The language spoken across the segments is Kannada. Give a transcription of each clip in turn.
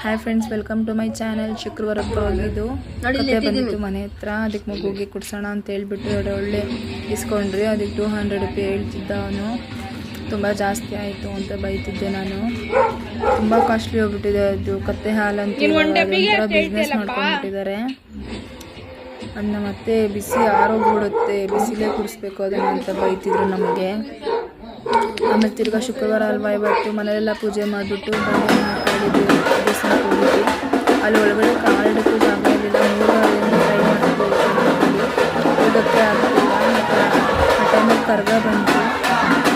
Hi friends, welcome to my channel. ಶುಕ್ರವಾರ ಹೋಗಿದ್ದು ಕತೆ ಬಂದಿತ್ತು ಮನೆ ಹತ್ರ. ಅದಕ್ಕೆ ಮಗುಗೆ ಕುಡ್ಸೋಣ ಅಂತ ಹೇಳ್ಬಿಟ್ಟು ಒಳ್ಳೆ ಇಸ್ಕೊಂಡ್ರಿ. ಅದಕ್ಕೆ 200 ರೂಪಾಯಿ ಹೇಳ್ತಿದ್ದ ಅವನು. ತುಂಬ ಜಾಸ್ತಿ ಆಯಿತು ಅಂತ ಬೈತಿದ್ದೆ ನಾನು. ತುಂಬ ಕಾಸ್ಟ್ಲಿ ಹೋಗ್ಬಿಟ್ಟಿದೆ ಅದು ಕತ್ತೆ ಹಾಲು ಅಂತ ಬಿಸ್ನೆಸ್ ಮಾಡ್ಕೊಂಡ್ಬಿಟ್ಟಿದ್ದಾರೆ. ಅದನ್ನ ಮತ್ತೆ ಬಿಸಿ ಆರೋಗ್ಬಿಡುತ್ತೆ, ಬಿಸಿಲೇ ಕುಡಿಸ್ಬೇಕು ಅದನ್ನು ಅಂತ ಬೈತಿದ್ರು ನಮಗೆ. ಆಮೇಲೆ ತಿರ್ಗಾ ಶುಕ್ರವಾರ ಅಲ್ವಾ ಇವತ್ತು, ಮನೆಯೆಲ್ಲ ಪೂಜೆ ಮಾಡಿಬಿಟ್ಟು ದೇವಸ್ಥಾನಕ್ಕೆ ಹೋಗಿದ್ವಿ. ಅಲ್ಲಿ ಒಳಗಡೆ ಕಾಲಿಡಕ್ಕೂ ಜಾಗ ಇರಲಿಲ್ಲ. 3 ಟ್ರೈ ಮಾಡ್ತಿದ್ವಿ, ಹೋಗೋಕ್ಕೆ ಆಗ್ತಿಲ್ಲ. ಮತ್ತು ಆ ಟೈಮಲ್ಲಿ ಕರ್ಗ ಬಂತು.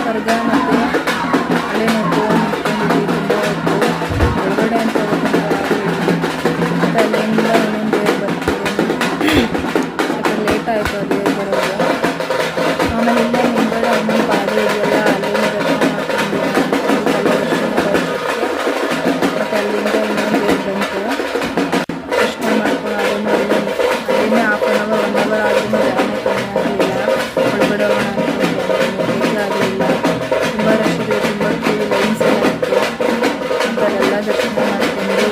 ಕರ್ಗ ಮತ್ತು ಹಳೆ ನೋವು ನಿಂತ್ಕೊಂಡಿದ್ವಿ ತುಂಬ ಹೊತ್ತು. ಒಳಗಡೆ ಅಂತ ಮತ್ತು ಅಲ್ಲಿಂದ ಇನ್ನೊಂದು ದೇವ್ರು ಬರ್ತಿದೆ. ಯಾಕಂದ್ರೆ ಲೇಟ್ ಆಯಿತು ಆ ದೇವ್ರು ಬರೋದು. ಆಮೇಲೆ ಇಲ್ಲೇ ಮುಂದ್ಗಡೆ ಅಮ್ಮನ ಪಾದ ಇದೆಯಲ್ಲ, ಅಲ್ಲಿಂದ ದರ್ಶನ ಮಾಡ್ಕೊಂಡು ಮತ್ತು ಅಲ್ಲಿಂದ ಇನ್ನೊಂದು ದೇವ್ರು ಬಂತು. ದರ್ಶನ ಮಾಡ್ಕೊಂಡು ಅಲ್ಲಿಂದ ಹಾಫ್ ಆನ್ ಅವರ್ 1 ಅವರ್ ಆದ್ರೂ ಯಾರನ್ನೂ ಕಮ್ಮಿ ಆಗಲಿಲ್ಲ. ಒಳಗಡೆ ಹೋಗೋಣ ಆಗಲಿಲ್ಲ. ತುಂಬ ರಶ್ ಇದೆ, ತುಂಬ ಕ್ಯೂ ಲೈನ್ಸ್ ಎಲ್ಲ ಇತ್ತು. ಅಂತೆಲ್ಲ ದರ್ಶನ ಮಾಡಿಕೊಂಡು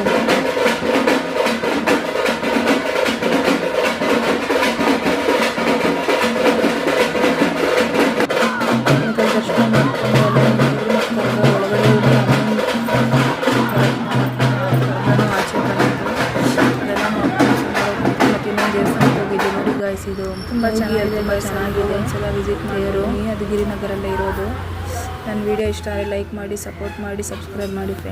ದರ್ಶನ ಮಾಡಿಕೊಂಡು ಒಳಗಡೆ ಹೋಗಿ ಆಚೆ ಬಂದಿದ್ದು ಅದೆಲ್ಲ ಮಾಡ್ಕೊಂಡು ಮತ್ತು ಇನ್ನೊಂದು ದೇವಸ್ಥಾನಕ್ಕೆ ಹೋಗಿದ್ವಿ. ನೋಡಿ ಗಾಯ್ಸ್, ಇದು ತುಂಬ ಚೆನ್ನಾಗಿದೆ. ಒಂದ್ಸಲ ವಿಸಿಟ್ ಮಾಡಿದ್ರು. ಅದು ಗಿರಿನಗರಲ್ಲೇ ಇರೋದು. ನನ್ನ ವಿಡಿಯೋ ಇಷ್ಟ ಆದರೆ ಲೈಕ್ ಮಾಡಿ, ಸಪೋರ್ಟ್ ಮಾಡಿ, ಸಬ್ಸ್ಕ್ರೈಬ್ ಮಾಡಿ ಫ್ರೆಂಡ್ಸ್.